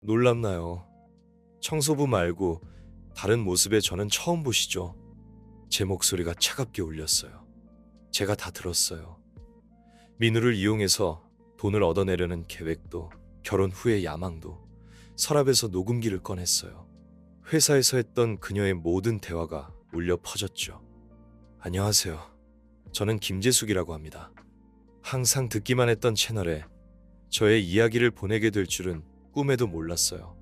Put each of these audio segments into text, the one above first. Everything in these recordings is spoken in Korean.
놀랍나요? 청소부 말고 다른 모습의 저는 처음 보시죠? 제 목소리가 차갑게 울렸어요. 제가 다 들었어요. 민우를 이용해서 돈을 얻어내려는 계획도, 결혼 후의 야망도 서랍에서 녹음기를 꺼냈어요. 회사에서 했던 그녀의 모든 대화가 울려 퍼졌죠. 안녕하세요. 저는 김재숙이라고 합니다. 항상 듣기만 했던 채널에 저의 이야기를 보내게 될 줄은 꿈에도 몰랐어요.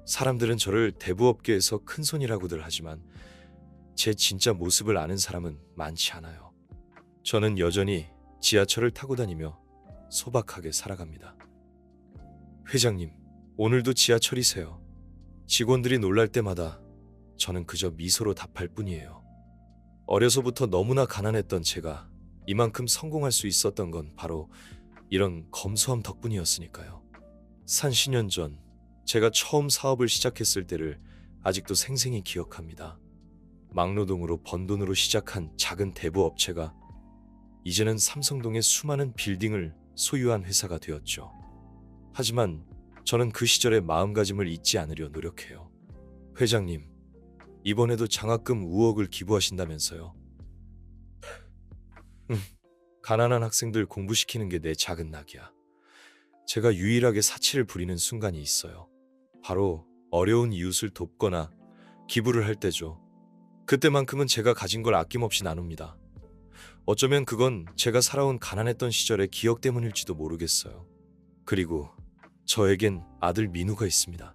사람들은 저를 대부업계에서 큰손이라고들 하지만 제 진짜 모습을 아는 사람은 많지 않아요. 저는 여전히 지하철을 타고 다니며 소박하게 살아갑니다. 회장님, 오늘도 지하철이세요. 직원들이 놀랄 때마다 저는 그저 미소로 답할 뿐이에요. 어려서부터 너무나 가난했던 제가 이만큼 성공할 수 있었던 건 바로 이런 검소함 덕분이었으니까요. 30년 전 제가 처음 사업을 시작했을 때를 아직도 생생히 기억합니다. 막노동으로 번 돈으로 시작한 작은 대부업체가 이제는 삼성동의 수많은 빌딩을 소유한 회사가 되었죠. 하지만 저는 그 시절의 마음가짐을 잊지 않으려 노력해요. 회장님, 이번에도 장학금 5억을 기부하신다면서요? 가난한 학생들 공부시키는 게 내 작은 낙이야. 제가 유일하게 사치를 부리는 순간이 있어요. 바로 어려운 이웃을 돕거나 기부를 할 때죠. 그때만큼은 제가 가진 걸 아낌없이 나눕니다. 어쩌면 그건 제가 살아온 가난했던 시절의 기억 때문일지도 모르겠어요. 그리고 저에겐 아들 민우가 있습니다.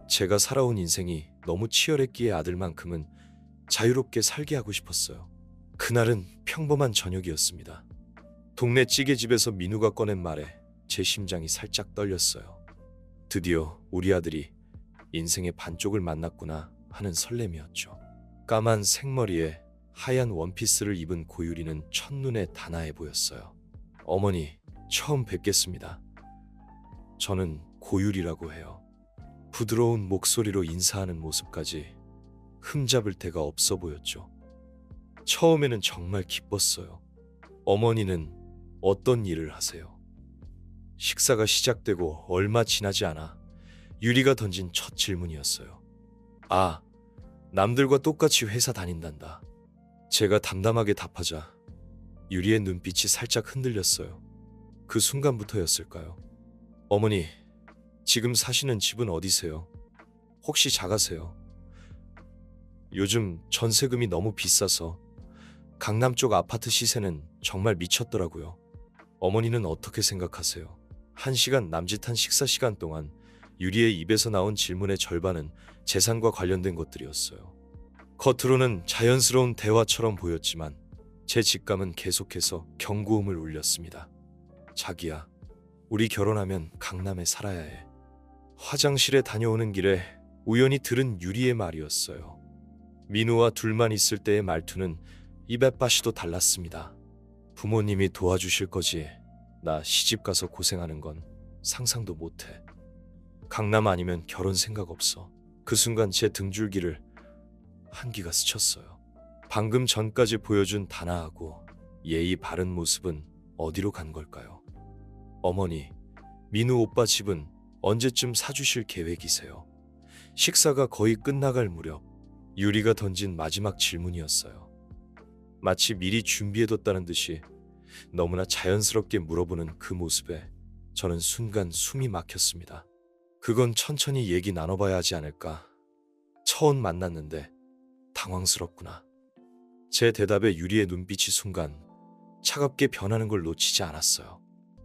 제가 살아온 인생이 너무 치열했기에 아들만큼은 자유롭게 살게 하고 싶었어요. 그날은 평범한 저녁이었습니다. 동네 찌개집에서 민우가 꺼낸 말에 제 심장이 살짝 떨렸어요. 드디어 우리 아들이 인생의 반쪽을 만났구나 하는 설렘이었죠. 까만 생머리에 하얀 원피스를 입은 고유리는 첫눈에 단아해 보였어요. 어머니, 처음 뵙겠습니다. 저는 고유리라고 해요. 부드러운 목소리로 인사하는 모습까지 흠잡을 데가 없어 보였죠. 처음에는 정말 기뻤어요. 어머니는 어떤 일을 하세요? 식사가 시작되고 얼마 지나지 않아 유리가 던진 첫 질문이었어요. 아, 남들과 똑같이 회사 다닌단다. 제가 담담하게 답하자 유리의 눈빛이 살짝 흔들렸어요. 그 순간부터였을까요? 어머니, 지금 사시는 집은 어디세요? 혹시 작아세요? 요즘 전세금이 너무 비싸서 강남 쪽 아파트 시세는 정말 미쳤더라고요. 어머니는 어떻게 생각하세요? 1시간 남짓한 식사 시간 동안 유리의 입에서 나온 질문의 절반은 재산과 관련된 것들이었어요. 겉으로는 자연스러운 대화처럼 보였지만 제 직감은 계속해서 경고음을 울렸습니다. 자기야, 우리 결혼하면 강남에 살아야 해. 화장실에 다녀오는 길에 우연히 들은 유리의 말이었어요. 민우와 둘만 있을 때의 말투는 입에빠시도 달랐습니다. 부모님이 도와주실 거지. 나 시집가서 고생하는 건 상상도 못해. 강남 아니면 결혼 생각 없어. 그 순간 제 등줄기를 한기가 스쳤어요. 방금 전까지 보여준 단아하고 예의 바른 모습은 어디로 간 걸까요? 어머니, 민우 오빠 집은 언제쯤 사주실 계획이세요? 식사가 거의 끝나갈 무렵 유리가 던진 마지막 질문이었어요. 마치 미리 준비해뒀다는 듯이 너무나 자연스럽게 물어보는 그 모습에 저는 순간 숨이 막혔습니다. 그건 천천히 얘기 나눠봐야 하지 않을까. 처음 만났는데 당황스럽구나. 제 대답에 유리의 눈빛이 순간 차갑게 변하는 걸 놓치지 않았어요.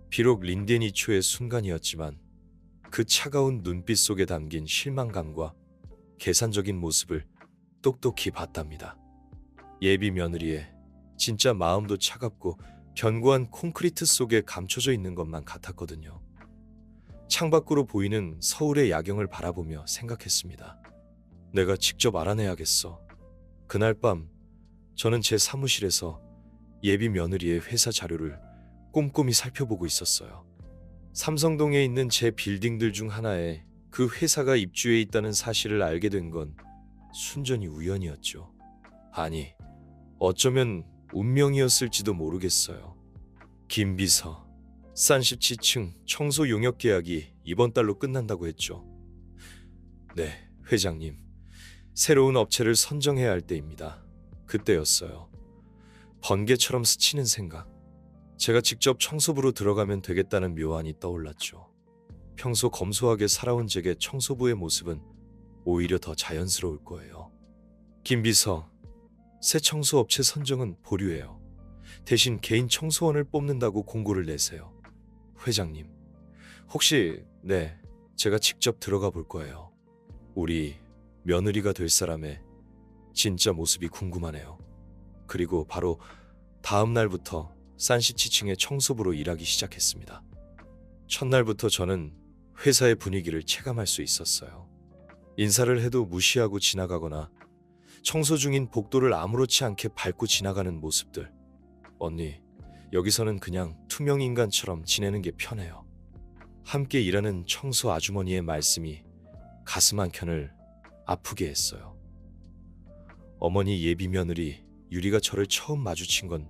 비록 린덴이초의 순간이었지만 그 차가운 눈빛 속에 담긴 실망감과 계산적인 모습을 똑똑히 봤답니다. 예비 며느리의 진짜 마음도 차갑고 견고한 콘크리트 속에 감춰져 있는 것만 같았거든요. 창밖으로 보이는 서울의 야경을 바라보며 생각했습니다. 내가 직접 알아내야겠어. 그날 밤 저는 제 사무실에서 예비 며느리의 회사 자료를 꼼꼼히 살펴보고 있었어요. 삼성동에 있는 제 빌딩들 중 하나에 그 회사가 입주해 있다는 사실을 알게 된 건 순전히 우연이었죠. 아니, 어쩌면 운명이었을지도 모르겠어요. 김 비서, 산십지층 청소 용역 계약이 이번 달로 끝난다고 했죠. 네, 회장님. 새로운 업체를 선정해야 할 때입니다. 그때였어요. 번개처럼 스치는 생각. 제가 직접 청소부로 들어가면 되겠다는 묘안이 떠올랐죠. 평소 검소하게 살아온 제게 청소부의 모습은 오히려 더 자연스러울 거예요. 김 비서, 새 청소업체 선정은 보류해요. 대신 개인 청소원을 뽑는다고 공고를 내세요. 회장님, 혹시 제가 직접 들어가 볼 거예요. 우리 며느리가 될 사람의 진짜 모습이 궁금하네요. 그리고 바로 다음 날부터 산시치층의 청소부로 일하기 시작했습니다. 첫날부터 저는 회사의 분위기를 체감할 수 있었어요. 인사를 해도 무시하고 지나가거나 청소 중인 복도를 아무렇지 않게 밟고 지나가는 모습들. 언니, 여기서는 그냥 투명 인간처럼 지내는 게 편해요. 함께 일하는 청소 아주머니의 말씀이 가슴 한켠을 아프게 했어요. 어머니 예비 며느리 유리가 저를 처음 마주친 건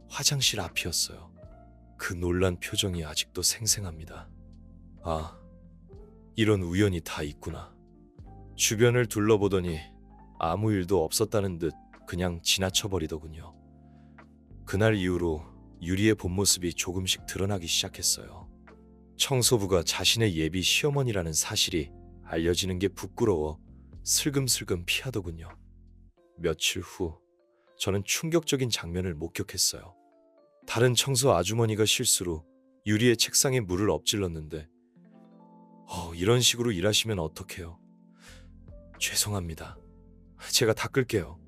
화장실 앞이었어요. 그 놀란 표정이 아직도 생생합니다. 아, 이런 우연이 다 있구나. 주변을 둘러보더니 아무 일도 없었다는 듯 그냥 지나쳐버리더군요. 그날 이후로 유리의 본 모습이 조금씩 드러나기 시작했어요. 청소부가 자신의 예비 시어머니라는 사실이 알려지는 게 부끄러워 슬금슬금 피하더군요. 며칠 후 저는 충격적인 장면을 목격했어요. 다른 청소 아주머니가 실수로 유리의 책상에 물을 엎질렀는데 이런 식으로 일하시면 어떡해요? 죄송합니다. 제가 닦을게요.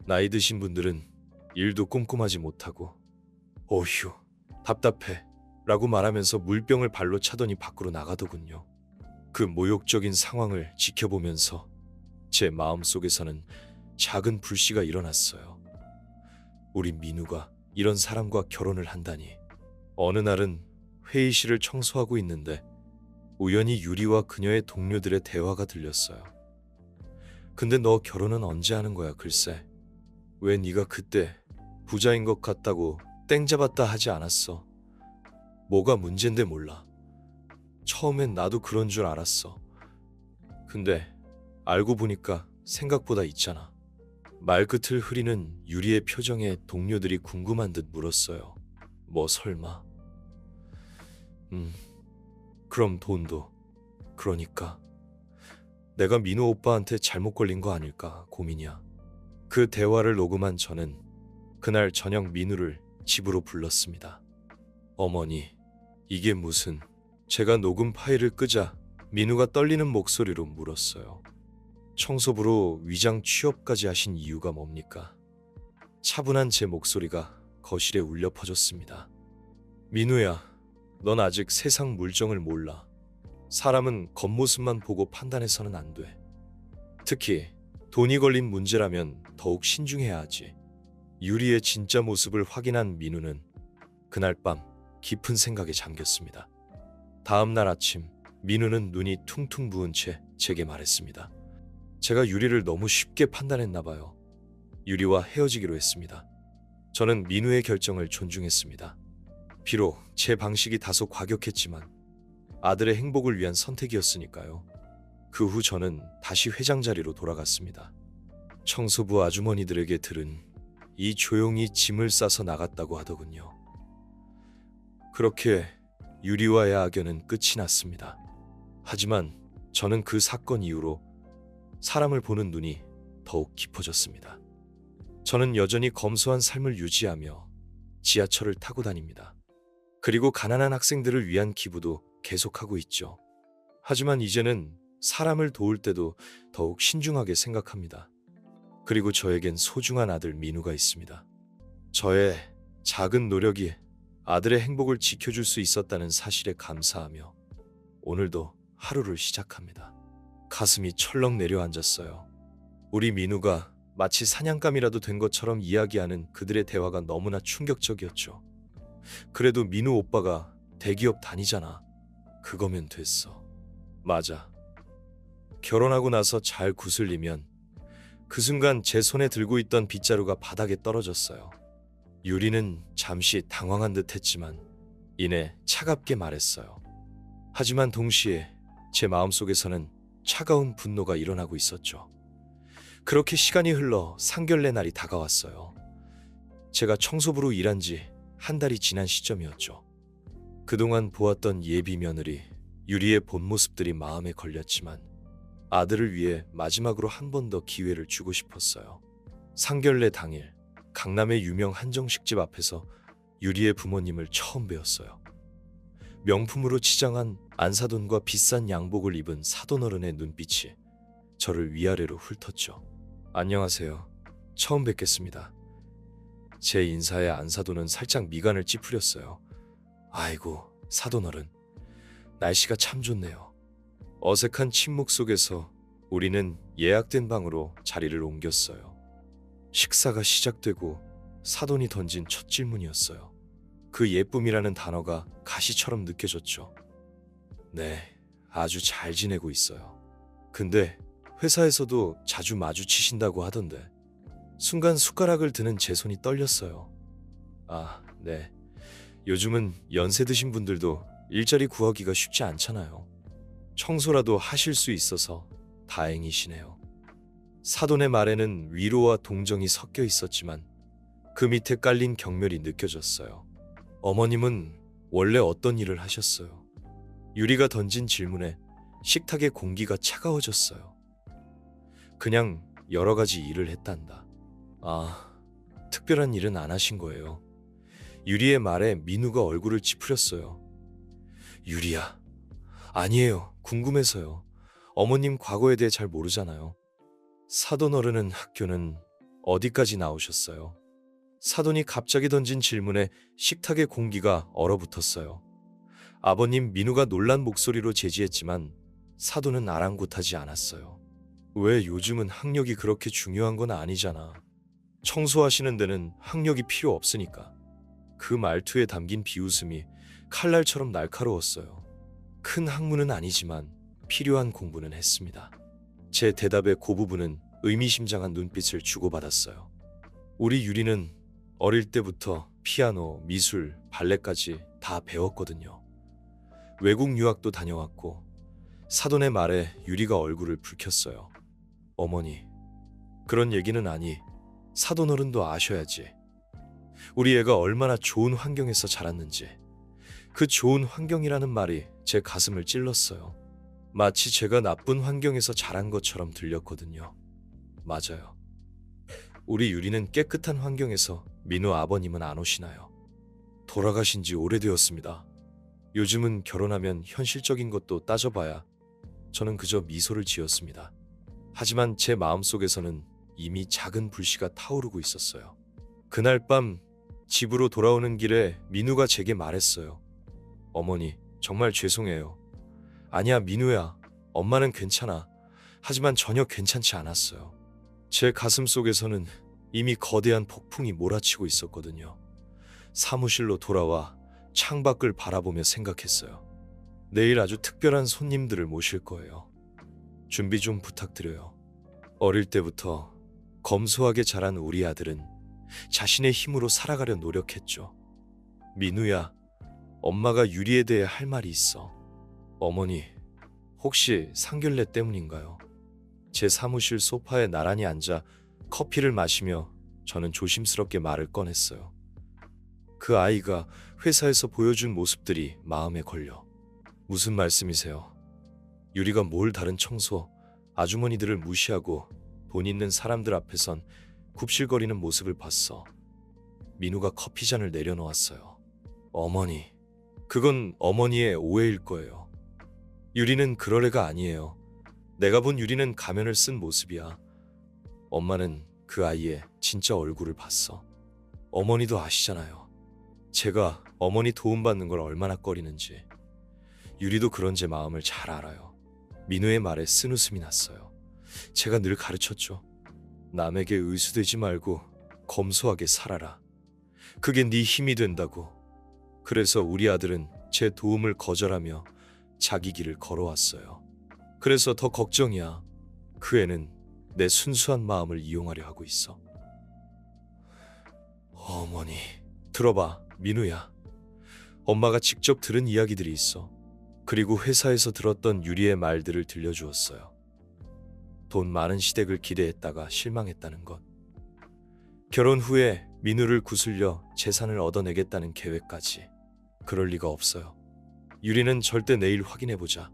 나이 드신 분들은 일도 꼼꼼하지 못하고 어휴, 답답해 라고 말하면서 물병을 발로 차더니 밖으로 나가더군요. 그 모욕적인 상황을 지켜보면서 제 마음속에서는 작은 불씨가 일어났어요. 우리 민우가 이런 사람과 결혼을 한다니. 어느 날은 회의실을 청소하고 있는데 우연히 유리와 그녀의 동료들의 대화가 들렸어요. 근데 너 결혼은 언제 하는 거야 글쎄. 왜 네가 그때 부자인 것 같다고 땡 잡았다 하지 않았어? 뭐가 문제인데 몰라. 처음엔 나도 그런 줄 알았어. 근데 알고 보니까 생각보다 있잖아. 말끝을 흐리는 유리의 표정에 동료들이 궁금한 듯 물었어요. 뭐 설마? 그럼 돈도. 그러니까 내가 민호 오빠한테 잘못 걸린 거 아닐까 고민이야. 그 대화를 녹음한 저는 그날 저녁 민우를 집으로 불렀습니다. 어머니, 이게 무슨... 제가 녹음 파일을 끄자 민우가 떨리는 목소리로 물었어요. 청소부로 위장 취업까지 하신 이유가 뭡니까? 차분한 제 목소리가 거실에 울려 퍼졌습니다. 민우야, 넌 아직 세상 물정을 몰라. 사람은 겉모습만 보고 판단해서는 안 돼. 특히 돈이 걸린 문제라면 더욱 신중해야 하지. 유리의 진짜 모습을 확인한 민우는 그날 밤 깊은 생각에 잠겼습니다. 다음 날 아침 민우는 눈이 퉁퉁 부은 채 제게 말했습니다. 제가 유리를 너무 쉽게 판단했나 봐요. 유리와 헤어지기로 했습니다. 저는 민우의 결정을 존중했습니다. 비록 제 방식이 다소 과격했지만 아들의 행복을 위한 선택이었으니까요. 그 후 저는 다시 회장 자리로 돌아갔습니다. 청소부 아주머니들에게 들은 이 조용히 짐을 싸서 나갔다고 하더군요. 그렇게 유리와의 악연은 끝이 났습니다. 하지만 저는 그 사건 이후로 사람을 보는 눈이 더욱 깊어졌습니다. 저는 여전히 검소한 삶을 유지하며 지하철을 타고 다닙니다. 그리고 가난한 학생들을 위한 기부도 계속하고 있죠. 하지만 이제는 사람을 도울 때도 더욱 신중하게 생각합니다. 그리고 저에겐 소중한 아들 민우가 있습니다. 저의 작은 노력이 아들의 행복을 지켜줄 수 있었다는 사실에 감사하며 오늘도 하루를 시작합니다. 가슴이 철렁 내려앉았어요. 우리 민우가 마치 사냥감이라도 된 것처럼 이야기하는 그들의 대화가 너무나 충격적이었죠. 그래도 민우 오빠가 대기업 다니잖아. 그거면 됐어. 맞아. 결혼하고 나서 잘 구슬리면 그 순간 제 손에 들고 있던 빗자루가 바닥에 떨어졌어요. 유리는 잠시 당황한 듯 했지만 이내 차갑게 말했어요. 하지만 동시에 제 마음속에서는 차가운 분노가 일어나고 있었죠. 그렇게 시간이 흘러 상견례 날이 다가왔어요. 제가 청소부로 일한 지 한 달이 지난 시점이었죠. 그동안 보았던 예비 며느리 유리의 본 모습들이 마음에 걸렸지만 아들을 위해 마지막으로 한 번 더 기회를 주고 싶었어요. 상견례 당일 강남의 유명 한정식집 앞에서 유리의 부모님을 처음 뵈었어요. 명품으로 치장한 안사돈과 비싼 양복을 입은 사돈어른의 눈빛이 저를 위아래로 훑었죠. 안녕하세요. 처음 뵙겠습니다. 제 인사에 안사돈은 살짝 미간을 찌푸렸어요. 아이고, 사돈어른. 날씨가 참 좋네요. 어색한 침묵 속에서 우리는 예약된 방으로 자리를 옮겼어요. 식사가 시작되고 사돈이 던진 첫 질문이었어요. 그 예쁨이라는 단어가 가시처럼 느껴졌죠. 네, 아주 잘 지내고 있어요. 근데 회사에서도 자주 마주치신다고 하던데. 순간 숟가락을 드는 제 손이 떨렸어요. 아, 네. 요즘은 연세 드신 분들도 일자리 구하기가 쉽지 않잖아요. 청소라도 하실 수 있어서 다행이시네요. 사돈의 말에는 위로와 동정이 섞여 있었지만 그 밑에 깔린 경멸이 느껴졌어요. 어머님은 원래 어떤 일을 하셨어요? 유리가 던진 질문에 식탁의 공기가 차가워졌어요. 그냥 여러 가지 일을 했단다. 아, 특별한 일은 안 하신 거예요. 유리의 말에 민우가 얼굴을 찌푸렸어요. 유리야. 아니에요. 궁금해서요. 어머님 과거에 대해 잘 모르잖아요. 사돈 어른은 학교는 어디까지 나오셨어요? 사돈이 갑자기 던진 질문에 식탁의 공기가 얼어붙었어요. 아버님 민우가 놀란 목소리로 제지했지만 사돈은 아랑곳하지 않았어요. 왜 요즘은 학력이 그렇게 중요한 건 아니잖아. 청소하시는 데는 학력이 필요 없으니까. 그 말투에 담긴 비웃음이 칼날처럼 날카로웠어요. 큰 학문은 아니지만 필요한 공부는 했습니다. 제 대답에 그 부분은 의미심장한 눈빛을 주고받았어요. 우리 유리는 어릴 때부터 피아노, 미술, 발레까지 다 배웠거든요. 외국 유학도 다녀왔고. 사돈의 말에 유리가 얼굴을 붉혔어요. 어머니, 그런 얘기는 아니. 사돈 어른도 아셔야지. 우리 애가 얼마나 좋은 환경에서 자랐는지. 그 좋은 환경이라는 말이 제 가슴을 찔렀어요. 마치 제가 나쁜 환경에서 자란 것처럼 들렸거든요. 맞아요. 우리 유리는 깨끗한 환경에서 민우 아버님은 안 오시나요? 돌아가신 지 오래되었습니다. 요즘은 결혼하면 현실적인 것도 따져봐야 저는 그저 미소를 지었습니다. 하지만 제 마음속에서는 이미 작은 불씨가 타오르고 있었어요. 그날 밤 집으로 돌아오는 길에 민우가 제게 말했어요. 어머니, 정말 죄송해요. 아니야, 민우야. 엄마는 괜찮아. 하지만 전혀 괜찮지 않았어요. 제 가슴 속에서는 이미 거대한 폭풍이 몰아치고 있었거든요. 사무실로 돌아와 창밖을 바라보며 생각했어요. 내일 아주 특별한 손님들을 모실 거예요. 준비 좀 부탁드려요. 어릴 때부터 검소하게 자란 우리 아들은 자신의 힘으로 살아가려 노력했죠. 민우야, 엄마가 유리에 대해 할 말이 있어. 어머니, 혹시 상견례 때문인가요? 제 사무실 소파에 나란히 앉아 커피를 마시며 저는 조심스럽게 말을 꺼냈어요. 그 아이가 회사에서 보여준 모습들이 마음에 걸려. 무슨 말씀이세요? 유리가 뭘 다른 청소, 아주머니들을 무시하고 돈 있는 사람들 앞에선 굽실거리는 모습을 봤어. 민우가 커피잔을 내려놓았어요. 어머니, 그건 어머니의 오해일 거예요. 유리는 그럴 애가 아니에요. 내가 본 유리는 가면을 쓴 모습이야. 엄마는 그 아이의 진짜 얼굴을 봤어. 어머니도 아시잖아요. 제가 어머니 도움받는 걸 얼마나 꺼리는지. 유리도 그런 제 마음을 잘 알아요. 민우의 말에 쓴웃음이 났어요. 제가 늘 가르쳤죠. 남에게 의수되지 말고 검소하게 살아라. 그게 네 힘이 된다고. 그래서 우리 아들은 제 도움을 거절하며 자기 길을 걸어왔어요. 그래서 더 걱정이야. 그 애는 내 순수한 마음을 이용하려 하고 있어. 어머니, 들어봐, 민우야. 엄마가 직접 들은 이야기들이 있어. 그리고 회사에서 들었던 유리의 말들을 들려주었어요. 돈 많은 시댁을 기대했다가 실망했다는 것. 결혼 후에 민우를 구슬려 재산을 얻어내겠다는 계획까지. 그럴 리가 없어요. 유리는 절대 내일 확인해보자.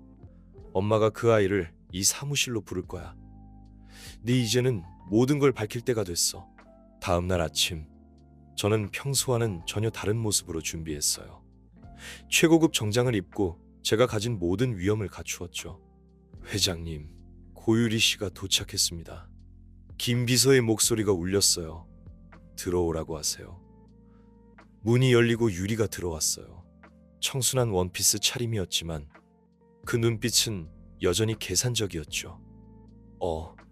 엄마가 그 아이를 이 사무실로 부를 거야. 네 이제는 모든 걸 밝힐 때가 됐어. 다음 날 아침, 저는 평소와는 전혀 다른 모습으로 준비했어요. 최고급 정장을 입고 제가 가진 모든 위엄을 갖추었죠. 회장님, 고유리 씨가 도착했습니다. 김 비서의 목소리가 울렸어요. 들어오라고 하세요. 문이 열리고 유리가 들어왔어요. 청순한 원피스 차림이었지만 그 눈빛은 여전히 계산적이었죠.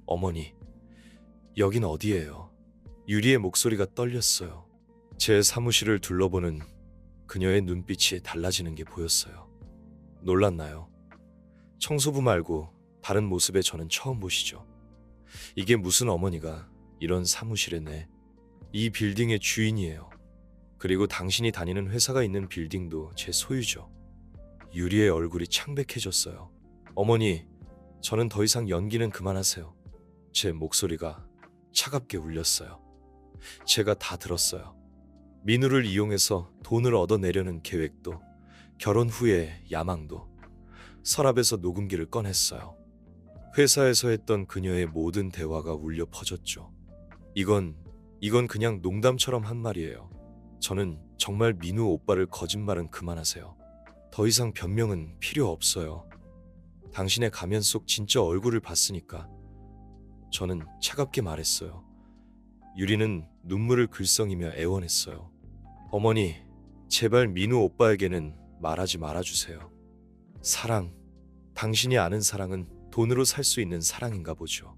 어머니, 여긴 어디예요? 유리의 목소리가 떨렸어요. 제 사무실을 둘러보는 그녀의 눈빛이 달라지는 게 보였어요. 놀랐나요? 청소부 말고 다른 모습의 저는 처음 보시죠. 이게 무슨 어머니가 이런 사무실에 내. 이 빌딩의 주인이에요. 그리고 당신이 다니는 회사가 있는 빌딩도 제 소유죠. 유리의 얼굴이 창백해졌어요. 어머니, 저는 더 이상 연기는 그만하세요. 제 목소리가 차갑게 울렸어요. 제가 다 들었어요. 민우를 이용해서 돈을 얻어내려는 계획도, 결혼 후의 야망도, 서랍에서 녹음기를 꺼냈어요. 회사에서 했던 그녀의 모든 대화가 울려 퍼졌죠. 이건 그냥 농담처럼 한 말이에요. 저는 정말 민우 오빠를 거짓말은 그만하세요. 더 이상 변명은 필요 없어요. 당신의 가면 속 진짜 얼굴을 봤으니까. 저는 차갑게 말했어요. 유리는 눈물을 글썽이며 애원했어요. 어머니, 제발 민우 오빠에게는 말하지 말아주세요. 사랑, 당신이 아는 사랑은 돈으로 살 수 있는 사랑인가 보죠.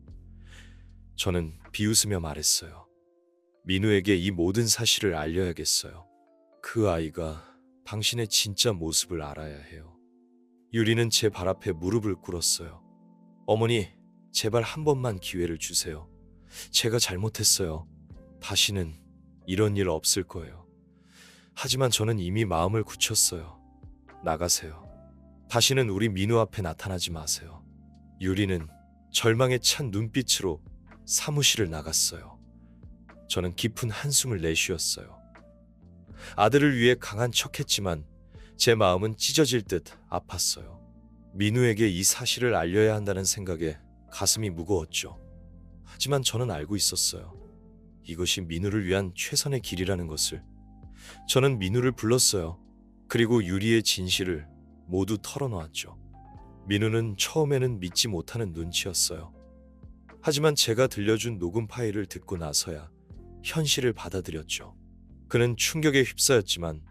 저는 비웃으며 말했어요. 민우에게 이 모든 사실을 알려야겠어요. 그 아이가 당신의 진짜 모습을 알아야 해요. 유리는 제 발 앞에 무릎을 꿇었어요. 어머니, 제발 한 번만 기회를 주세요. 제가 잘못했어요. 다시는 이런 일 없을 거예요. 하지만 저는 이미 마음을 굳혔어요. 나가세요. 다시는 우리 민우 앞에 나타나지 마세요. 유리는 절망에 찬 눈빛으로 사무실을 나갔어요. 저는 깊은 한숨을 내쉬었어요. 아들을 위해 강한 척했지만 제 마음은 찢어질 듯 아팠어요. 민우에게 이 사실을 알려야 한다는 생각에 가슴이 무거웠죠. 하지만 저는 알고 있었어요. 이것이 민우를 위한 최선의 길이라는 것을. 저는 민우를 불렀어요. 그리고 유리의 진실을 모두 털어놓았죠. 민우는 처음에는 믿지 못하는 눈치였어요. 하지만 제가 들려준 녹음 파일을 듣고 나서야 현실을 받아들였죠. 그는 충격에 휩싸였지만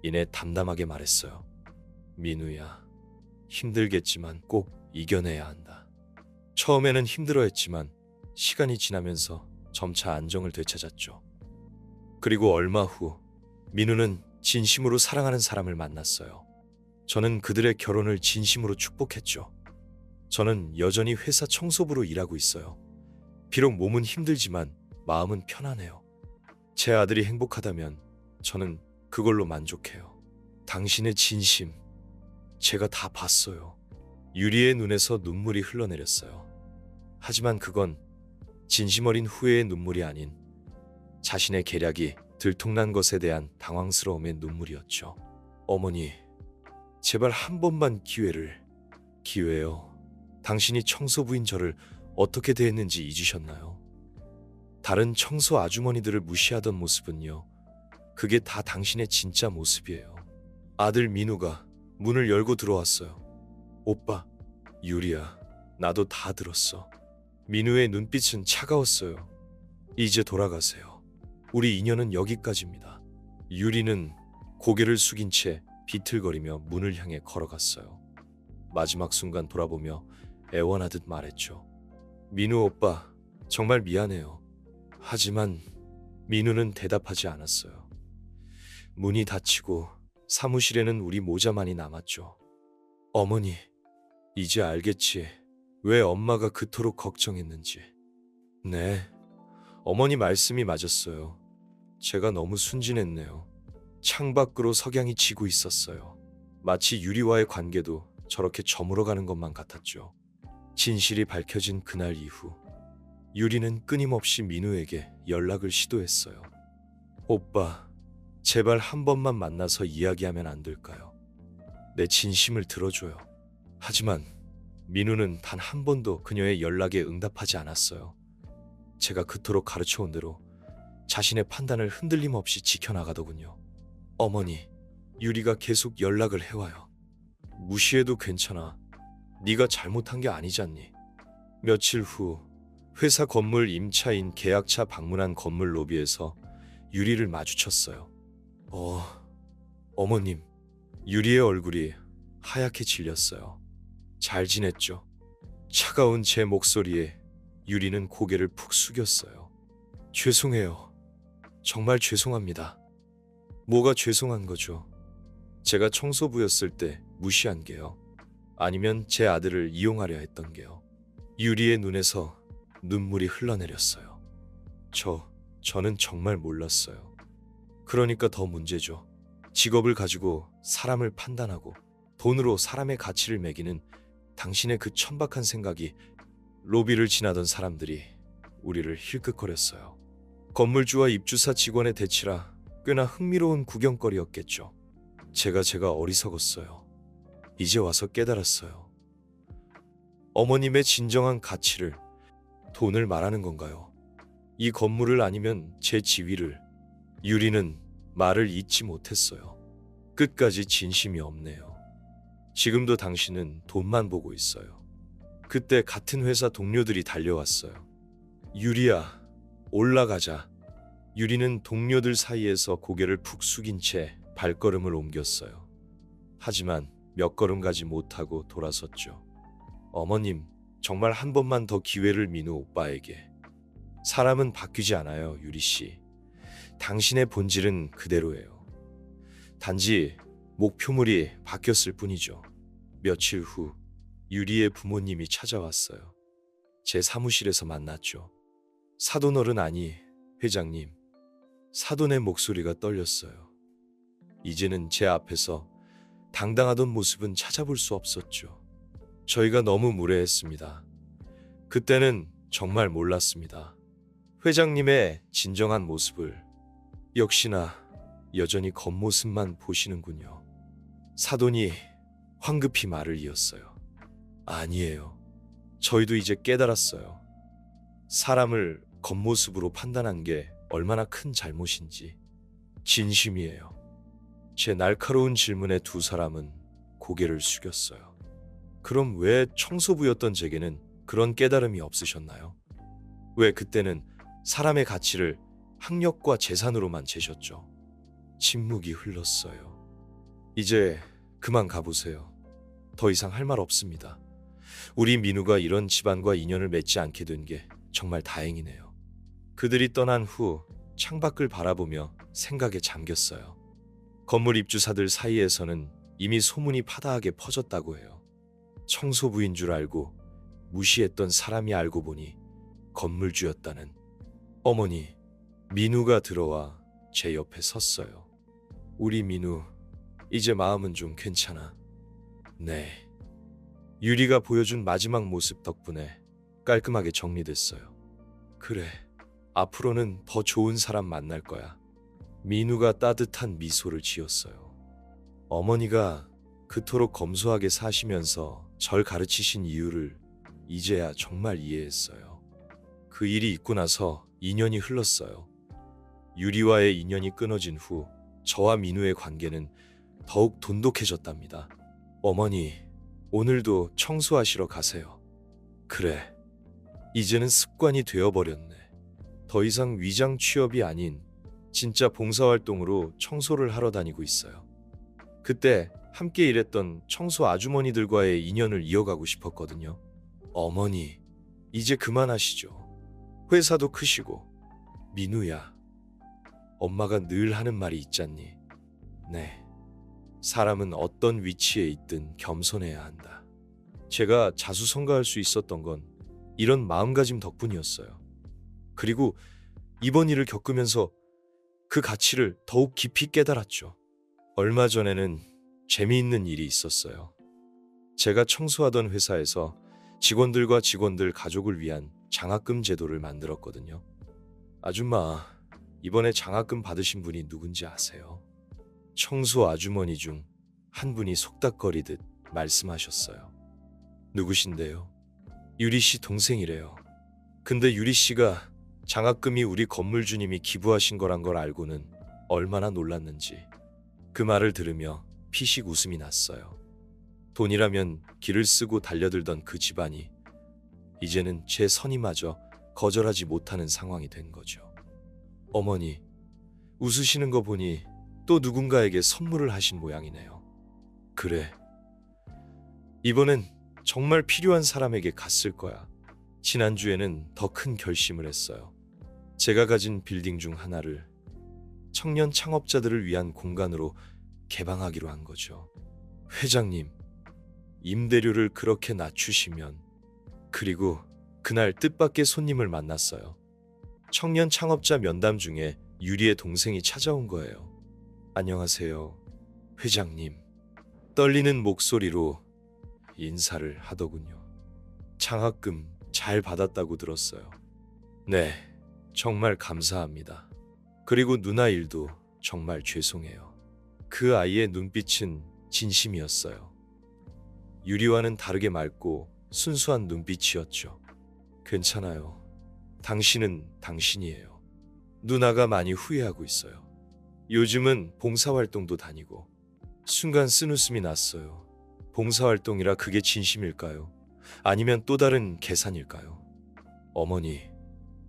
이내 담담하게 말했어요. 민우야, 힘들겠지만 꼭 이겨내야 한다. 처음에는 힘들어했지만 시간이 지나면서 점차 안정을 되찾았죠. 그리고 얼마 후 민우는 진심으로 사랑하는 사람을 만났어요. 저는 그들의 결혼을 진심으로 축복했죠. 저는 여전히 회사 청소부로 일하고 있어요. 비록 몸은 힘들지만 마음은 편안해요. 제 아들이 행복하다면 저는 그걸로 만족해요. 당신의 진심, 제가 다 봤어요. 유리의 눈에서 눈물이 흘러내렸어요. 하지만 그건 진심 어린 후회의 눈물이 아닌 자신의 계략이 들통난 것에 대한 당황스러움의 눈물이었죠. 어머니, 제발 한 번만 기회요. 당신이 청소부인 저를 어떻게 대했는지 잊으셨나요? 다른 청소 아주머니들을 무시하던 모습은요. 그게 다 당신의 진짜 모습이에요. 아들 민우가 문을 열고 들어왔어요. 오빠, 유리야, 나도 다 들었어. 민우의 눈빛은 차가웠어요. 이제 돌아가세요. 우리 인연은 여기까지입니다. 유리는 고개를 숙인 채 비틀거리며 문을 향해 걸어갔어요. 마지막 순간 돌아보며 애원하듯 말했죠. 민우 오빠, 정말 미안해요. 하지만 민우는 대답하지 않았어요. 문이 닫히고 사무실에는 우리 모자만이 남았죠. 어머니, 이제 알겠지. 왜 엄마가 그토록 걱정했는지. 네, 어머니 말씀이 맞았어요. 제가 너무 순진했네요. 창밖으로 석양이 지고 있었어요. 마치 유리와의 관계도 저렇게 저물어가는 것만 같았죠. 진실이 밝혀진 그날 이후 유리는 끊임없이 민우에게 연락을 시도했어요. 오빠, 제발 한 번만 만나서 이야기하면 안 될까요? 내 진심을 들어줘요. 하지만 민우는 단 한 번도 그녀의 연락에 응답하지 않았어요. 제가 그토록 가르쳐온 대로 자신의 판단을 흔들림 없이 지켜나가더군요. 어머니, 유리가 계속 연락을 해와요. 무시해도 괜찮아. 네가 잘못한 게 아니잖니. 며칠 후 회사 건물 임차인 계약차 방문한 건물 로비에서 유리를 마주쳤어요. 어머님. 유리의 얼굴이 하얗게 질렸어요. 잘 지냈죠? 차가운 제 목소리에 유리는 고개를 푹 숙였어요. 죄송해요. 정말 죄송합니다. 뭐가 죄송한 거죠? 제가 청소부였을 때 무시한 게요. 아니면 제 아들을 이용하려 했던 게요. 유리의 눈에서 눈물이 흘러내렸어요. 저는 정말 몰랐어요. 그러니까 더 문제죠. 직업을 가지고 사람을 판단하고 돈으로 사람의 가치를 매기는 당신의 그 천박한 생각이 로비를 지나던 사람들이 우리를 힐끗거렸어요. 건물주와 입주사 직원의 대치라 꽤나 흥미로운 구경거리였겠죠. 제가 어리석었어요. 이제 와서 깨달았어요. 어머님의 진정한 가치를 돈을 말하는 건가요? 이 건물을 아니면 제 지위를. 유리는 말을 잇지 못했어요. 끝까지 진심이 없네요. 지금도 당신은 돈만 보고 있어요. 그때 같은 회사 동료들이 달려왔어요. 유리야, 올라가자. 유리는 동료들 사이에서 고개를 푹 숙인 채 발걸음을 옮겼어요. 하지만 몇 걸음 가지 못하고 돌아섰죠. 어머님, 정말 한 번만 더 기회를 민우 오빠에게. 사람은 바뀌지 않아요, 유리 씨. 당신의 본질은 그대로예요. 단지 목표물이 바뀌었을 뿐이죠. 며칠 후 유리의 부모님이 찾아왔어요. 제 사무실에서 만났죠. 사돈어른 아니, 회장님. 사돈의 목소리가 떨렸어요. 이제는 제 앞에서 당당하던 모습은 찾아볼 수 없었죠. 저희가 너무 무례했습니다. 그때는 정말 몰랐습니다. 회장님의 진정한 모습을. 역시나 여전히 겉모습만 보시는군요. 사돈이 황급히 말을 이었어요. 아니에요. 저희도 이제 깨달았어요. 사람을 겉모습으로 판단한 게 얼마나 큰 잘못인지. 진심이에요. 제 날카로운 질문에 두 사람은 고개를 숙였어요. 그럼 왜 청소부였던 제게는 그런 깨달음이 없으셨나요? 왜 그때는 사람의 가치를 학력과 재산으로만 재셨죠? 침묵이 흘렀어요. 이제 그만 가보세요. 더 이상 할 말 없습니다. 우리 민우가 이런 집안과 인연을 맺지 않게 된 게 정말 다행이네요. 그들이 떠난 후 창밖을 바라보며 생각에 잠겼어요. 건물 입주사들 사이에서는 이미 소문이 파다하게 퍼졌다고 해요. 청소부인 줄 알고 무시했던 사람이 알고 보니 건물주였다는. 어머니, 민우가 들어와 제 옆에 섰어요. 우리 민우, 이제 마음은 좀 괜찮아. 네. 유리가 보여준 마지막 모습 덕분에 깔끔하게 정리됐어요. 그래, 앞으로는 더 좋은 사람 만날 거야. 민우가 따뜻한 미소를 지었어요. 어머니가 그토록 검소하게 사시면서 절 가르치신 이유를 이제야 정말 이해했어요. 그 일이 있고 나서 2년이 흘렀어요. 유리와의 인연이 끊어진 후 저와 민우의 관계는 더욱 돈독해졌답니다. 어머니, 오늘도 청소하시러 가세요. 그래, 이제는 습관이 되어버렸네. 더 이상 위장 취업이 아닌 진짜 봉사활동으로 청소를 하러 다니고 있어요. 그때 함께 일했던 청소 아주머니들과의 인연을 이어가고 싶었거든요. 어머니, 이제 그만하시죠. 회사도 크시고. 민우야, 엄마가 늘 하는 말이 있잖니. 네, 사람은 어떤 위치에 있든 겸손해야 한다. 제가 자수성가할 수 있었던 건 이런 마음가짐 덕분이었어요. 그리고 이번 일을 겪으면서 그 가치를 더욱 깊이 깨달았죠. 얼마 전에는 재미있는 일이 있었어요. 제가 청소하던 회사에서 직원들과 직원들 가족을 위한 장학금 제도를 만들었거든요. 아줌마, 이번에 장학금 받으신 분이 누군지 아세요? 청소 아주머니 중 한 분이 속닥거리듯 말씀하셨어요. 누구신데요? 유리 씨 동생이래요. 근데 유리 씨가 장학금이 우리 건물주님이 기부하신 거란 걸 알고는 얼마나 놀랐는지 그 말을 들으며 피식 웃음이 났어요. 돈이라면 길을 쓰고 달려들던 그 집안이 이제는 제 선의마저 거절하지 못하는 상황이 된 거죠. 어머니, 웃으시는 거 보니 또 누군가에게 선물을 하신 모양이네요. 그래. 이번엔 정말 필요한 사람에게 갔을 거야. 지난주에는 더 큰 결심을 했어요. 제가 가진 빌딩 중 하나를 청년 창업자들을 위한 공간으로 개방하기로 한 거죠. 회장님, 임대료를 그렇게 낮추시면. 그리고 그날 뜻밖의 손님을 만났어요. 청년 창업자 면담 중에 유리의 동생이 찾아온 거예요. 안녕하세요, 회장님. 떨리는 목소리로 인사를 하더군요. 장학금 잘 받았다고 들었어요. 네, 정말 감사합니다. 그리고 누나 일도 정말 죄송해요. 그 아이의 눈빛은 진심이었어요. 유리와는 다르게 맑고 순수한 눈빛이었죠. 괜찮아요. 당신은 당신이에요. 누나가 많이 후회하고 있어요. 요즘은 봉사활동도 다니고. 순간 쓴웃음이 났어요. 봉사활동이라 그게 진심일까요? 아니면 또 다른 계산일까요? 어머니,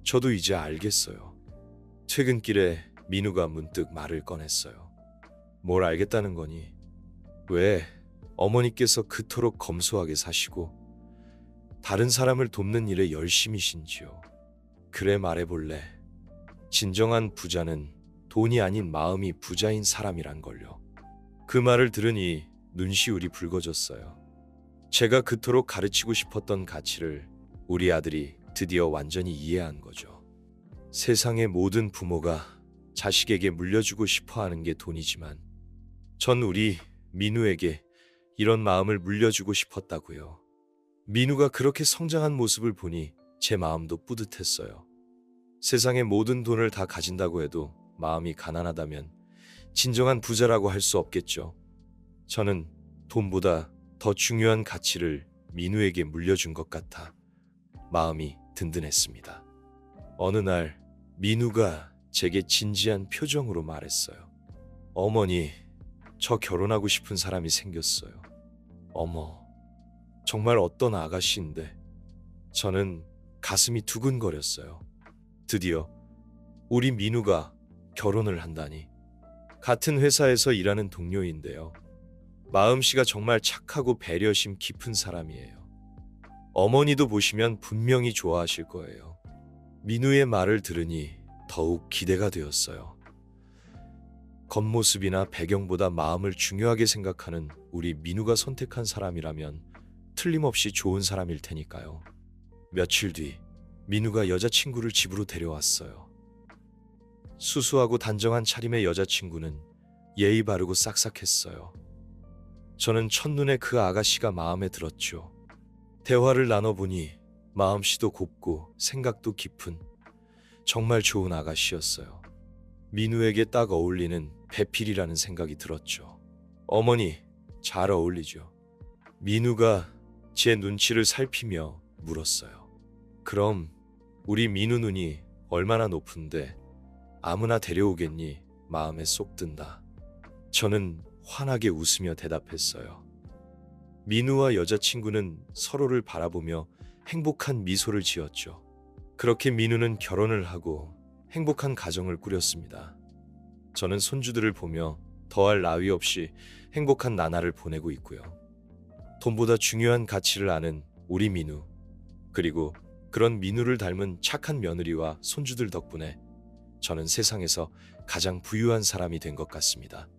저도 이제 알겠어요. 퇴근길에 민우가 문득 말을 꺼냈어요. 뭘 알겠다는 거니? 왜 어머니께서 그토록 검소하게 사시고 다른 사람을 돕는 일에 열심이신지요? 그래 말해볼래. 진정한 부자는 돈이 아닌 마음이 부자인 사람이란 걸요. 그 말을 들으니 눈시울이 붉어졌어요. 제가 그토록 가르치고 싶었던 가치를 우리 아들이 드디어 완전히 이해한 거죠. 세상의 모든 부모가 자식에게 물려주고 싶어하는 게 돈이지만 전 우리 민우에게 이런 마음을 물려주고 싶었다고요. 민우가 그렇게 성장한 모습을 보니 제 마음도 뿌듯했어요. 세상의 모든 돈을 다 가진다고 해도 마음이 가난하다면 진정한 부자라고 할 수 없겠죠. 저는 돈보다 더 중요한 가치를 민우에게 물려준 것 같아 마음이 든든했습니다. 어느 날 민우가 제게 진지한 표정으로 말했어요. 어머니, 저 결혼하고 싶은 사람이 생겼어요. 어머, 정말 어떤 아가씨인데. 저는 가슴이 두근거렸어요. 드디어 우리 민우가 결혼을 한다니. 같은 회사에서 일하는 동료인데요. 마음씨가 정말 착하고 배려심 깊은 사람이에요. 어머니도 보시면 분명히 좋아하실 거예요. 민우의 말을 들으니 더욱 기대가 되었어요. 겉모습이나 배경보다 마음을 중요하게 생각하는 우리 민우가 선택한 사람이라면 틀림없이 좋은 사람일 테니까요. 며칠 뒤 민우가 여자친구를 집으로 데려왔어요. 수수하고 단정한 차림의 여자친구는 예의 바르고 싹싹했어요. 저는 첫눈에 그 아가씨가 마음에 들었죠. 대화를 나눠보니 마음씨도 곱고 생각도 깊은 정말 좋은 아가씨였어요. 민우에게 딱 어울리는 배필이라는 생각이 들었죠. 어머니, 잘 어울리죠. 민우가 제 눈치를 살피며 물었어요. 그럼 우리 민우 눈이 얼마나 높은데 아무나 데려오겠니? 마음에 쏙 든다. 저는 환하게 웃으며 대답했어요. 민우와 여자친구는 서로를 바라보며 행복한 미소를 지었죠. 그렇게 민우는 결혼을 하고 행복한 가정을 꾸렸습니다. 저는 손주들을 보며 더할 나위 없이 행복한 나날을 보내고 있고요. 돈보다 중요한 가치를 아는 우리 민우, 그리고 그런 민우를 닮은 착한 며느리와 손주들 덕분에 저는 세상에서 가장 부유한 사람이 된 것 같습니다.